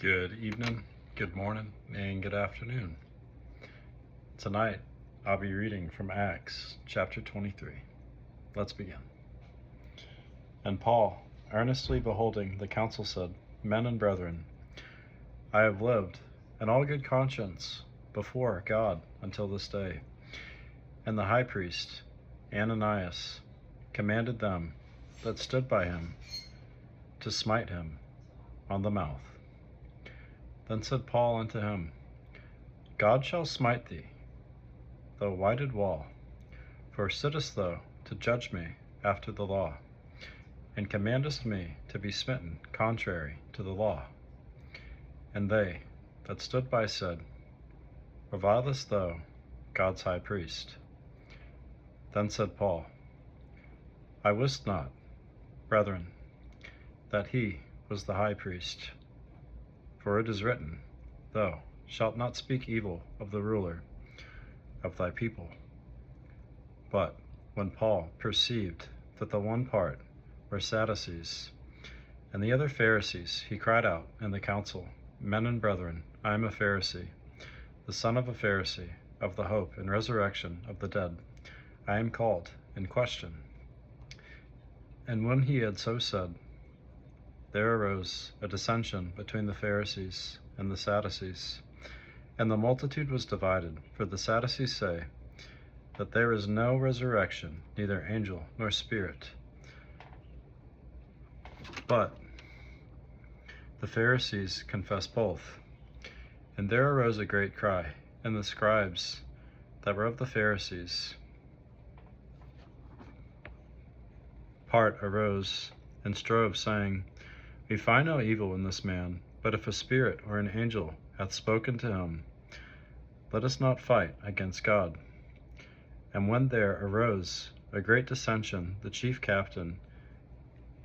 Good evening, good morning, and good afternoon. Tonight, I'll be reading from Acts chapter 23. Let's begin. And Paul, earnestly beholding the council, said, Men and brethren, I have lived in all good conscience before God until this day. And the high priest, Ananias, commanded them that stood by him to smite him on the mouth. Then said Paul unto him, God shall smite thee, thou whited wall, for sittest thou to judge me after the law, and commandest me to be smitten contrary to the law? And they that stood by said, Revilest thou God's high priest? Then said Paul, I wist not, brethren, that he was the high priest. For it is written, Thou shalt not speak evil of the ruler of thy people. But when Paul perceived that the one part were Sadducees, and the other Pharisees, he cried out in the council, Men and brethren, I am a Pharisee, the son of a Pharisee, of the hope and resurrection of the dead. I am called in question. And when he had so said, there arose a dissension between the Pharisees and the Sadducees, and the multitude was divided. For the Sadducees say that there is no resurrection, neither angel nor spirit. But the Pharisees confess both. And there arose a great cry, and the scribes that were of the Pharisees part arose and strove, saying, We find no evil in this man, but if a spirit or an angel hath spoken to him, let us not fight against God. And when there arose a great dissension, the chief captain,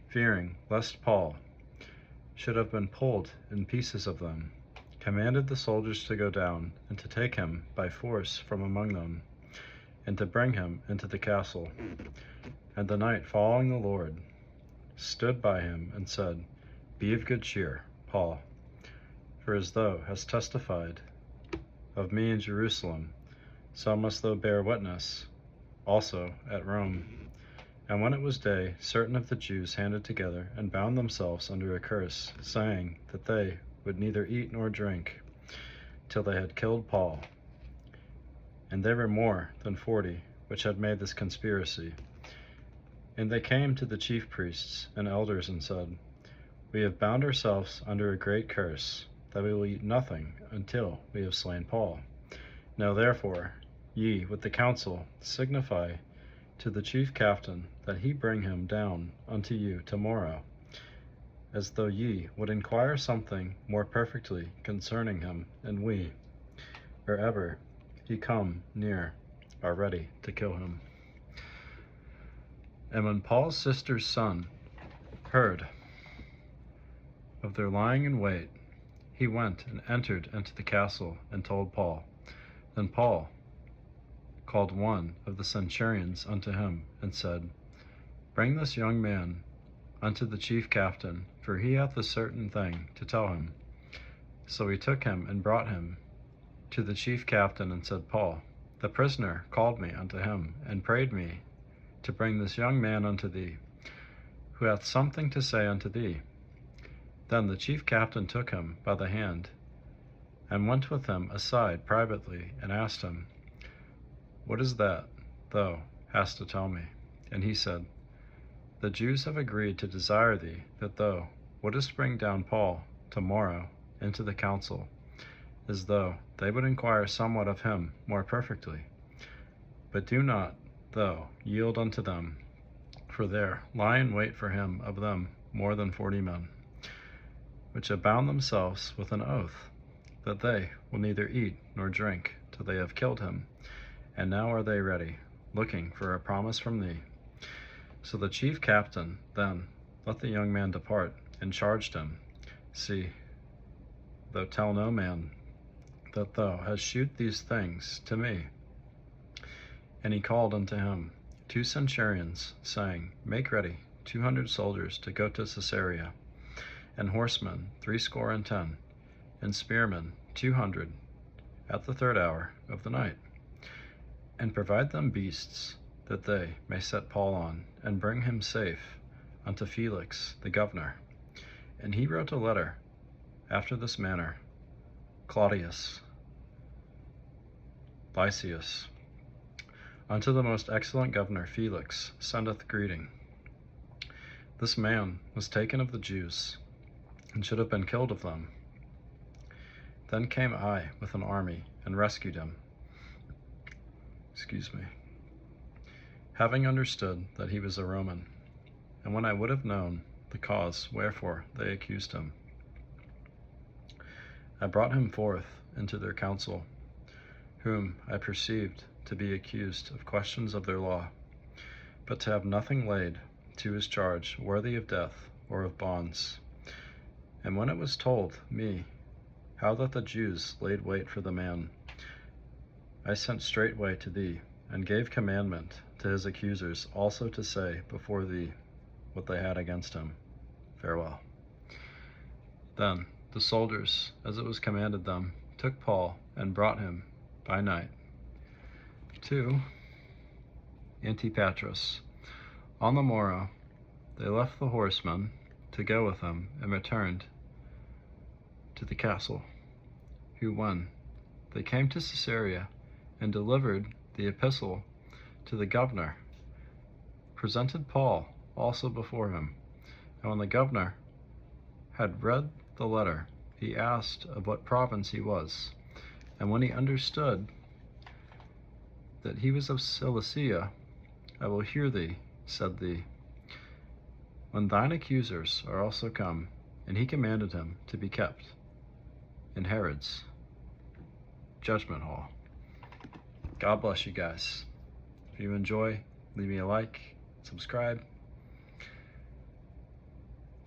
fearing lest Paul should have been pulled in pieces of them, commanded the soldiers to go down and to take him by force from among them, and to bring him into the castle. And the knight, following the Lord, stood by him and said, Be of good cheer, Paul, for as thou hast testified of me in Jerusalem, so must thou bear witness also at Rome. And when it was day, certain of the Jews handed together and bound themselves under a curse, saying that they would neither eat nor drink till they had killed Paul. And they were more than 40 which had made this conspiracy. And they came to the chief priests and elders and said, We have bound ourselves under a great curse, that we will eat nothing until we have slain Paul. Now therefore, ye with the council signify to the chief captain that he bring him down unto you tomorrow, as though ye would inquire something more perfectly concerning him, and we, wherever he come near, are ready to kill him. And when Paul's sister's son heard of their lying in wait, he went and entered into the castle and told Paul. Then Paul called one of the centurions unto him and said, Bring this young man unto the chief captain, for he hath a certain thing to tell him. So he took him and brought him to the chief captain and said, Paul, the prisoner called me unto him and prayed me to bring this young man unto thee, who hath something to say unto thee. Then the chief captain took him by the hand, and went with him aside privately, and asked him, What is that thou hast to tell me? And he said, The Jews have agreed to desire thee, that thou wouldest bring down Paul tomorrow into the council, as though they would inquire somewhat of him more perfectly. But do not thou yield unto them, for there lie in wait for him of them more than 40 men, which have bound themselves with an oath, that they will neither eat nor drink till they have killed him. And now are they ready, looking for a promise from thee. So the chief captain then let the young man depart, and charged him, See, thou tell no man that thou hast shewed these things to me. And he called unto him 2 centurions, saying, Make ready 200 soldiers to go to Caesarea, and horsemen 70. and spearmen 200 at the 3rd hour of the night. And provide them beasts, that they may set Paul on, and bring him safe unto Felix the governor. And he wrote a letter after this manner: Claudius Lysias, unto the most excellent governor Felix, sendeth greeting. This man was taken of the Jews, and should have been killed of them. Then came I with an army, and rescued him. Having understood that he was a Roman, and when I would have known the cause wherefore they accused him, I brought him forth into their council, whom I perceived to be accused of questions of their law, but to have nothing laid to his charge worthy of death or of bonds. And when it was told me how that the Jews laid wait for the man, I sent straightway to thee, and gave commandment to his accusers also to say before thee what they had against him. Farewell. Then the soldiers, as it was commanded them, took Paul and brought him by night to Antipatris. On the morrow they left the horsemen to go with him, and returned to the castle, who, when they came to Caesarea and delivered the epistle to the governor, presented Paul also before him. And when the governor had read the letter, he asked of what province he was. And when he understood that he was of Cilicia, I will hear thee, said thee, when thine accusers are also come. And he commanded him to be kept in Herod's judgment hall. God bless you guys. If you enjoy, leave me a like, subscribe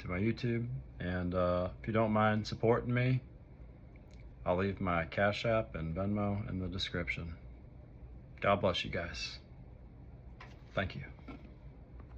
to my YouTube, and if you don't mind supporting me, I'll leave my Cash App and Venmo in the description. God bless you guys. Thank you.